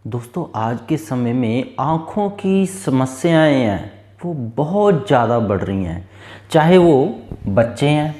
दोस्तों आज के समय में आँखों की समस्याएं हैं वो बहुत ज़्यादा बढ़ रही हैं। चाहे वो बच्चे हैं,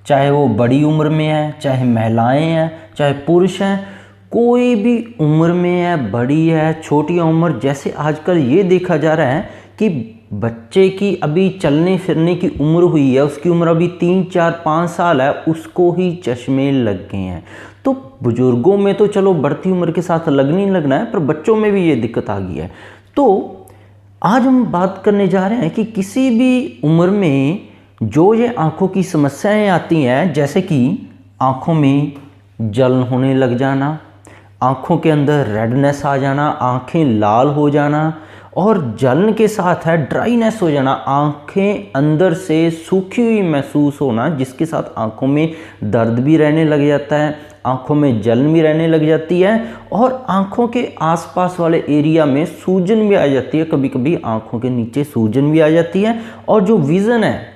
चाहे वो बड़ी उम्र में हैं, चाहे महिलाएं हैं, चाहे पुरुष हैं, कोई भी उम्र में है, बड़ी है, छोटी उम्र। जैसे आजकल ये देखा जा रहा है कि बच्चे की अभी चलने फिरने की उम्र हुई है, उसकी उम्र अभी 3 4 5 साल है, उसको ही चश्मे लग गए हैं। तो बुजुर्गों में तो चलो बढ़ती उम्र के साथ लगनी ही लगना है, पर बच्चों में भी ये दिक्कत आ गई है। तो आज हम बात करने जा रहे हैं कि किसी भी उम्र में जो ये आँखों की समस्याएं आती हैं, जैसे कि आँखों में जलन होने लग जाना, आँखों के अंदर रेडनेस आ जाना, आँखें लाल हो जाना, और जलन के साथ है ड्राइनेस हो जाना, आँखें अंदर से सूखी हुई महसूस होना, जिसके साथ आँखों में दर्द भी रहने लग जाता है, आँखों में जलन भी रहने लग जाती है, और आँखों के आसपास वाले एरिया में सूजन भी आ जाती है। कभी कभी आँखों के नीचे सूजन भी आ जाती है, और जो विज़न है,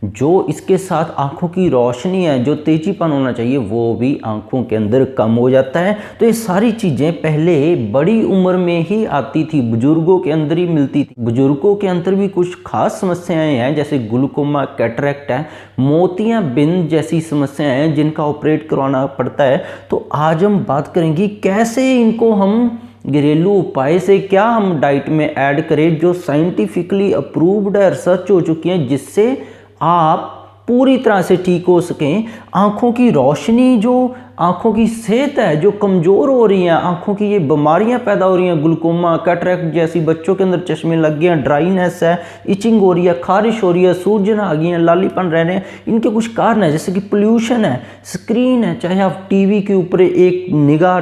जो इसके साथ आँखों की रोशनी है, जो तेजीपन होना चाहिए, वो भी आँखों के अंदर कम हो जाता है। तो ये सारी चीज़ें पहले बड़ी उम्र में ही आती थी, बुजुर्गों के अंदर ही मिलती थी। बुजुर्गों के अंदर भी कुछ खास समस्याएं हैं, जैसे ग्लूकोमा, कैटरेक्ट है, मोतियाबिंद जैसी समस्याएं हैं जिनका ऑपरेट करवाना पड़ता है। तो आज हम बात करेंगे कैसे इनको हम घरेलू उपाय से क्या हम डाइट में ऐड करें, जो साइंटिफिकली अप्रूव्ड है, रिसर्च हो चुकी है, जिससे आप पूरी तरह से ठीक हो सकें। आँखों की रोशनी, जो आँखों की सेहत है जो कमज़ोर हो रही है, आँखों की ये बीमारियां पैदा हो रही हैं, ग्लूकोमा, कैटरेक्ट जैसी, बच्चों के अंदर चश्मे लग गए हैं, ड्राइनेस है, इचिंग हो रही है, खारिश हो रही है, सूजन आ गई है, लालीपन रह रहे हैं। इनके कुछ कारण है, जैसे कि पोल्यूशन है, स्क्रीन है, चाहे आप टीवी के ऊपर एक निगाह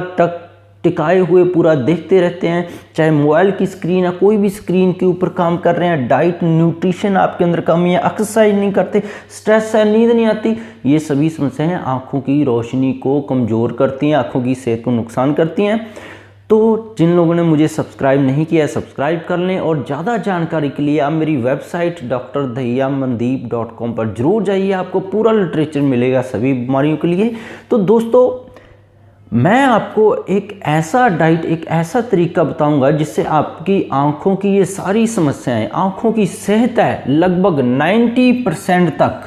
टिकाए हुए पूरा देखते रहते हैं, चाहे मोबाइल की स्क्रीन है, कोई भी स्क्रीन के ऊपर काम कर रहे हैं, डाइट न्यूट्रिशन आपके अंदर कमी है, एक्सरसाइज नहीं करते, स्ट्रेस है, नींद नहीं आती, ये सभी समस्याएं आंखों की रोशनी को कमज़ोर करती हैं, आंखों की सेहत को नुकसान करती हैं। तो जिन लोगों ने मुझे सब्सक्राइब नहीं किया है, सब्सक्राइब कर लें, और ज़्यादा जानकारी के लिए आप मेरी वेबसाइट drdaiyamandeep.com पर जरूर जाइए, आपको पूरा लिटरेचर मिलेगा सभी बीमारियों के लिए। तो दोस्तों, मैं आपको एक ऐसा डाइट, एक ऐसा तरीका बताऊंगा जिससे आपकी आंखों की ये सारी समस्याएं, आंखों की सेहत है, लगभग 90% तक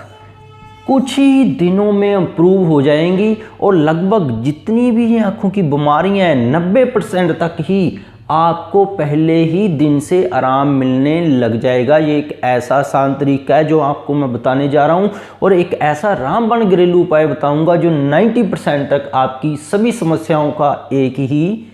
कुछ ही दिनों में इम्प्रूव हो जाएंगी, और लगभग जितनी भी ये आंखों की बीमारियां हैं 90% तक ही आपको पहले ही दिन से आराम मिलने लग जाएगा। ये एक ऐसा आसान तरीका है जो आपको मैं बताने जा रहा हूँ, और एक ऐसा रामबाण घरेलू उपाय बताऊंगा जो 90% तक आपकी सभी समस्याओं का एक ही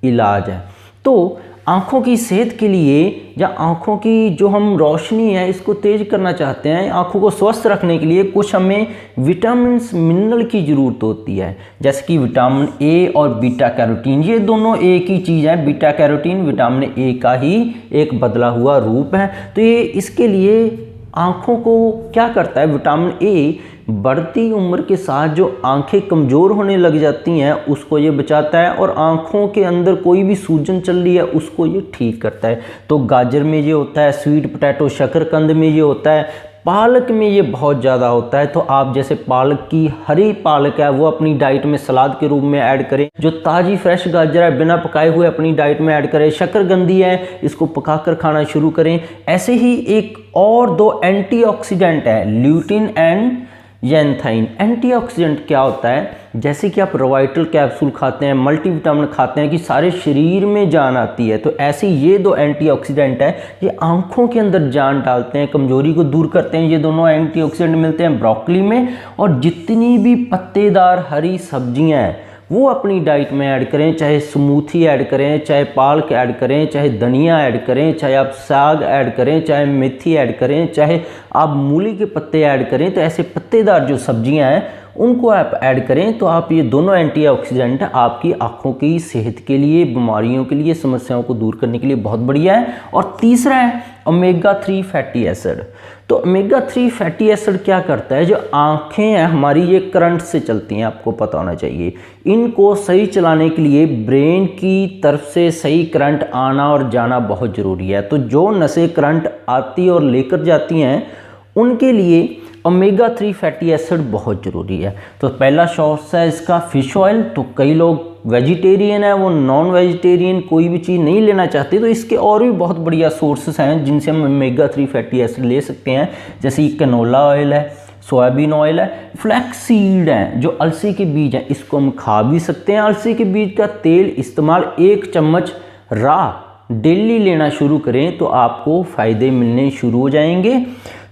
इलाज है। तो आँखों की सेहत के लिए, या आँखों की जो हम रोशनी है इसको तेज करना चाहते हैं, आँखों को स्वस्थ रखने के लिए कुछ हमें विटामिन मिनरल की ज़रूरत होती है, जैसे कि विटामिन ए और बीटा कैरोटीन। ये दोनों एक ही चीज़ है, बीटा कैरोटीन विटामिन ए का ही एक बदला हुआ रूप है। तो ये इसके लिए आँखों को क्या करता है, विटामिन ए बढ़ती उम्र के साथ जो आंखें कमज़ोर होने लग जाती हैं उसको ये बचाता है, और आंखों के अंदर कोई भी सूजन चल रही है उसको ये ठीक करता है। तो गाजर में ये होता है, स्वीट पोटैटो शकरकंद में ये होता है, पालक में ये बहुत ज़्यादा होता है। तो आप जैसे पालक की, हरी पालक है वो अपनी डाइट में सलाद के रूप में ऐड करें, जो ताज़ी फ्रेश गाजर है बिना पकाए हुए अपनी डाइट में ऐड करें, शकरकंदी है इसको पकाकर खाना शुरू करें। ऐसे ही एक और दो एंटीऑक्सीडेंट है, ल्यूटिन एंड ज़ैंथाइन। एंटीऑक्सीडेंट क्या होता है, जैसे कि आप रोवाइटल कैप्सूल खाते हैं, मल्टीविटामिन खाते हैं कि सारे शरीर में जान आती है, तो ऐसे ये दो एंटीऑक्सीडेंट है, ये आंखों के अंदर जान डालते हैं, कमजोरी को दूर करते हैं। ये दोनों एंटीऑक्सीडेंट मिलते हैं ब्रोकली में, और जितनी भी पत्तेदार हरी सब्जियां हैं वो अपनी डाइट में ऐड करें, चाहे स्मूथी ऐड करें, चाहे पालक ऐड करें, चाहे धनिया ऐड करें, चाहे आप साग ऐड करें, चाहे मेथी ऐड करें, चाहे आप मूली के पत्ते ऐड करें। तो ऐसे पत्तेदार जो सब्जियां हैं उनको आप ऐड करें, तो आप ये दोनों एंटीऑक्सीडेंट आपकी आँखों की सेहत के लिए, बीमारियों के लिए, समस्याओं को दूर करने के लिए बहुत बढ़िया है। और तीसरा है ओमेगा 3 फैटी एसिड। तो ओमेगा 3 फैटी एसिड क्या करता है, जो आँखें हैं हमारी ये करंट से चलती हैं, आपको पता होना चाहिए। इनको सही चलाने के लिए ब्रेन की तरफ से सही करंट आना और जाना बहुत ज़रूरी है। तो जो नसें करंट आती और लेकर जाती हैं उनके लिए ओमेगा 3 फैटी एसिड बहुत ज़रूरी है। तो पहला सोर्स है इसका फिश ऑयल। तो कई लोग वेजिटेरियन है वो नॉन वेजिटेरियन कोई भी चीज़ नहीं लेना चाहते, तो इसके और भी बहुत बढ़िया सोर्सेस हैं जिनसे हम ओमेगा 3 फैटी एसिड ले सकते हैं। जैसे कनोला ऑयल है, सोयाबीन ऑयल है, फ्लैक्स सीड है, जो अलसी के बीज हैं, इसको हम खा भी सकते हैं। अलसी के बीज का तेल इस्तेमाल 1 चम्मच रा डेली लेना शुरू करें तो आपको फ़ायदे मिलने शुरू हो जाएंगे।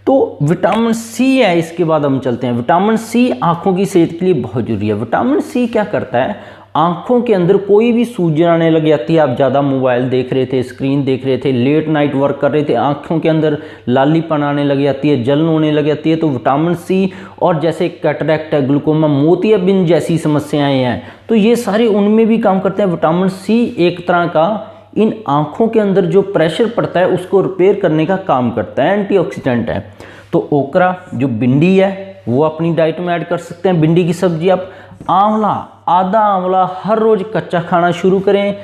तो विटामिन सी है, इसके बाद हम चलते हैं। विटामिन सी आँखों की सेहत के लिए बहुत जरूरी है। विटामिन सी क्या करता है, आँखों के अंदर कोई भी सूजन आने लग जाती है, आप ज़्यादा मोबाइल देख रहे थे, स्क्रीन देख रहे थे, लेट नाइट वर्क कर रहे थे, आँखों के अंदर लालीपन आने लग जाती है, जलन होने लग जाती है, तो विटामिन सी, और जैसे कैटरैक्ट है, ग्लूकोमा, मोतियाबिंद जैसी समस्याएं हैं, तो ये सारे उनमें भी काम करते हैं। विटामिन सी एक तरह का इन आँखों के अंदर जो प्रेशर पड़ता है उसको रिपेयर करने का काम करता है, एंटीऑक्सीडेंट है। तो ओकरा जो भिंडी है वो अपनी डाइट में ऐड कर सकते हैं, भिंडी की सब्जी। आप आंवला, आधा आंवला हर रोज़ कच्चा खाना शुरू करें।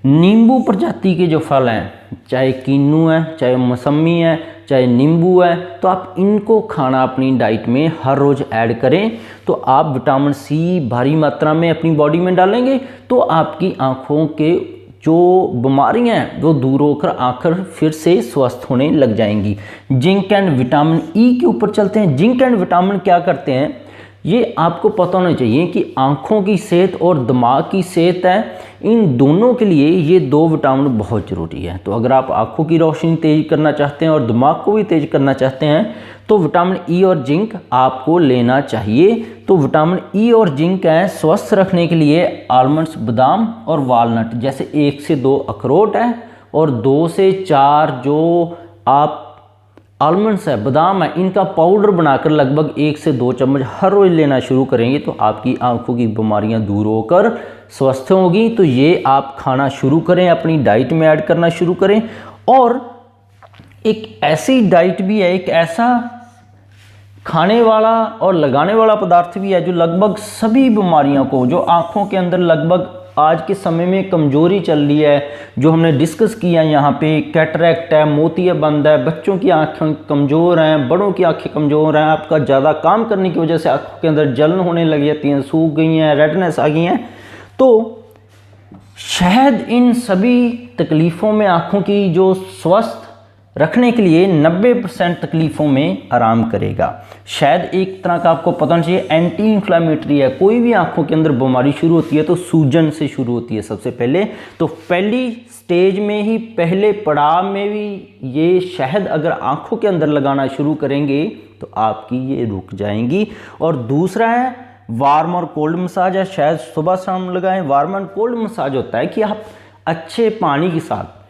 नींबू प्रजाति के जो फल हैं, चाहे किन्नू है, चाहे मौसमी है, चाहे नींबू है, तो आप इनको खाना अपनी डाइट में हर रोज़ ऐड करें, तो आप विटामिन सी भारी मात्रा में अपनी बॉडी में डालेंगे तो आपकी आँखों के जो बीमारियां हैं वो दूर होकर आकर फिर से स्वस्थ होने लग जाएंगी। जिंक एंड विटामिन ई के ऊपर चलते हैं। जिंक एंड विटामिन क्या करते हैं, ये आपको पता होना चाहिए कि आँखों की सेहत और दिमाग की सेहत है, इन दोनों के लिए ये 2 विटामिन बहुत ज़रूरी है। तो अगर आप आँखों की रोशनी तेज करना चाहते हैं और दिमाग को भी तेज करना चाहते हैं तो विटामिन ई और जिंक आपको लेना चाहिए। तो विटामिन ई और जिंक है स्वस्थ रखने के लिए आलमंड्स, बादाम और वालनट, जैसे 1 से 2 अखरोट है और 2 से 4 जो आप आलमंड्स है, बादाम है, इनका पाउडर बनाकर लगभग 1 से 2 चम्मच हर रोज़ लेना शुरू करेंगे तो आपकी आंखों की बीमारियां दूर होकर स्वस्थ होंगी। तो ये आप खाना शुरू करें, अपनी डाइट में ऐड करना शुरू करें। और एक ऐसी डाइट भी है, एक ऐसा खाने वाला और लगाने वाला पदार्थ भी है जो लगभग सभी बीमारियों को, जो आँखों के अंदर लगभग आज के समय में कमजोरी चल रही है, जो हमने डिस्कस किया यहाँ पे, कैटरैक्ट है, मोतियाबिंद है, बच्चों की आँखें कमज़ोर हैं, बड़ों की आँखें कमज़ोर हैं, आपका ज़्यादा काम करने की वजह से आँखों के अंदर जलन होने लग जाती हैं, सूख गई हैं, रेडनेस आ गई हैं, तो शहद इन सभी तकलीफ़ों में आँखों की जो स्वस्थ रखने के लिए 90% तकलीफ़ों में आराम करेगा। शहद एक तरह का आपको पता होना चाहिए एंटी इन्फ्लामेटरी है। कोई भी आंखों के अंदर बीमारी शुरू होती है तो सूजन से शुरू होती है सबसे पहले, तो पहली स्टेज में ही, पहले पड़ाव में भी ये शहद अगर आंखों के अंदर लगाना शुरू करेंगे तो आपकी ये रुक जाएंगी। और दूसरा है वार्म और कोल्ड मसाज है, शायद सुबह शाम लगाएं। वार्म एंड कोल्ड मसाज होता है कि आप अच्छे पानी के साथ,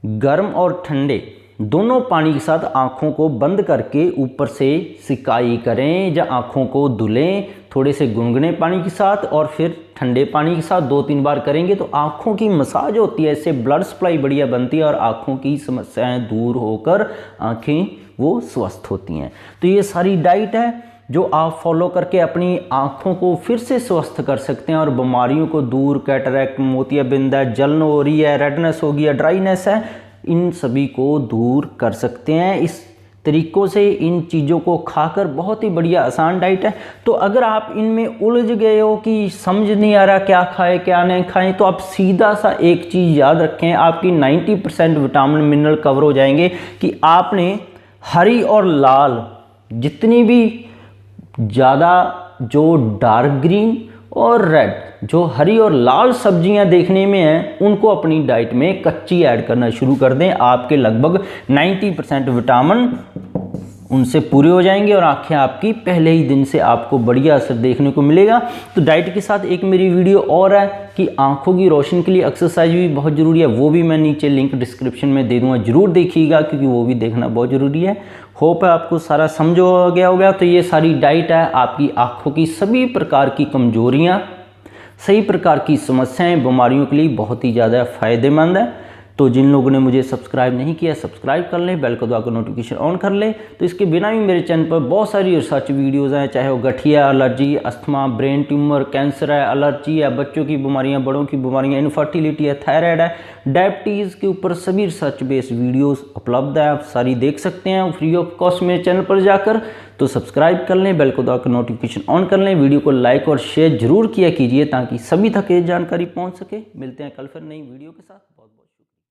गर्म और ठंडे दोनों पानी के साथ आँखों को बंद करके ऊपर से सिकाई करें या आँखों को धुलें थोड़े से गुनगुने पानी के साथ और फिर ठंडे पानी के साथ 2-3 बार करेंगे तो आँखों की मसाज होती है, इससे ब्लड सप्लाई बढ़िया बनती है और आँखों की समस्याएं दूर होकर आँखें वो स्वस्थ होती हैं। तो ये सारी डाइट है जो आप फॉलो करके अपनी आँखों को फिर से स्वस्थ कर सकते हैं और बीमारियों को दूर, कैटरैक्ट, मोतियाबिंद है, जलन हो रही है, रेडनेस हो गई है, ड्राइनेस है, इन सभी को दूर कर सकते हैं इस तरीक़ों से। इन चीज़ों को खाकर बहुत ही बढ़िया आसान डाइट है। तो अगर आप इनमें उलझ गए हो कि समझ नहीं आ रहा क्या खाएं क्या नहीं खाएं, तो आप सीधा सा एक चीज़ याद रखें, आपकी 90% विटामिन मिनरल कवर हो जाएंगे कि आपने हरी और लाल जितनी भी ज़्यादा जो डार्क ग्रीन और रेड, जो हरी और लाल सब्जियां देखने में हैं, उनको अपनी डाइट में कच्ची ऐड करना शुरू कर दें। आपके लगभग 90% विटामिन उनसे पूरे हो जाएंगे और आंखें आपकी पहले ही दिन से आपको बढ़िया असर देखने को मिलेगा। तो डाइट के साथ एक मेरी वीडियो और है कि आंखों की रोशनी के लिए एक्सरसाइज भी बहुत ज़रूरी है, वो भी मैं नीचे लिंक डिस्क्रिप्शन में दे दूँगा, ज़रूर देखिएगा क्योंकि वो भी देखना बहुत ज़रूरी है। होप है आपको सारा समझ हो गया होगा। तो ये सारी डाइट है आपकी आँखों की सभी प्रकार की कमजोरियाँ, सही प्रकार की समस्याएं, बीमारियों के लिए बहुत ही ज़्यादा फ़ायदेमंद है। तो जिन लोगों ने मुझे सब्सक्राइब नहीं किया, सब्सक्राइब कर लें, बेल को दबाकर नोटिफिकेशन ऑन कर लें। तो इसके बिना भी मेरे चैनल पर बहुत सारी रिसर्च वीडियोज़ हैं, चाहे वो गठिया, allergy, asthma, brain tumour, cancer है, एलर्जी है, बच्चों की बीमारियां, बड़ों की बीमारियां, इनफर्टिलिटी है, थायराइड है, डायबिटीज़ के ऊपर सभी रिसर्च बेस्ड वीडियोज़ उपलब्ध है, आप सारी देख सकते हैं फ्री ऑफ कॉस्ट मेरे चैनल पर जाकर। तो सब्सक्राइब कर लें, बेल को दबाकर नोटिफिकेशन ऑन कर लें, वीडियो को लाइक और शेयर जरूर किया कीजिए ताकि सभी तक ये जानकारी पहुंच सके। मिलते हैं कल फिर नई वीडियो के साथ। बहुत बहुत शुक्रिया।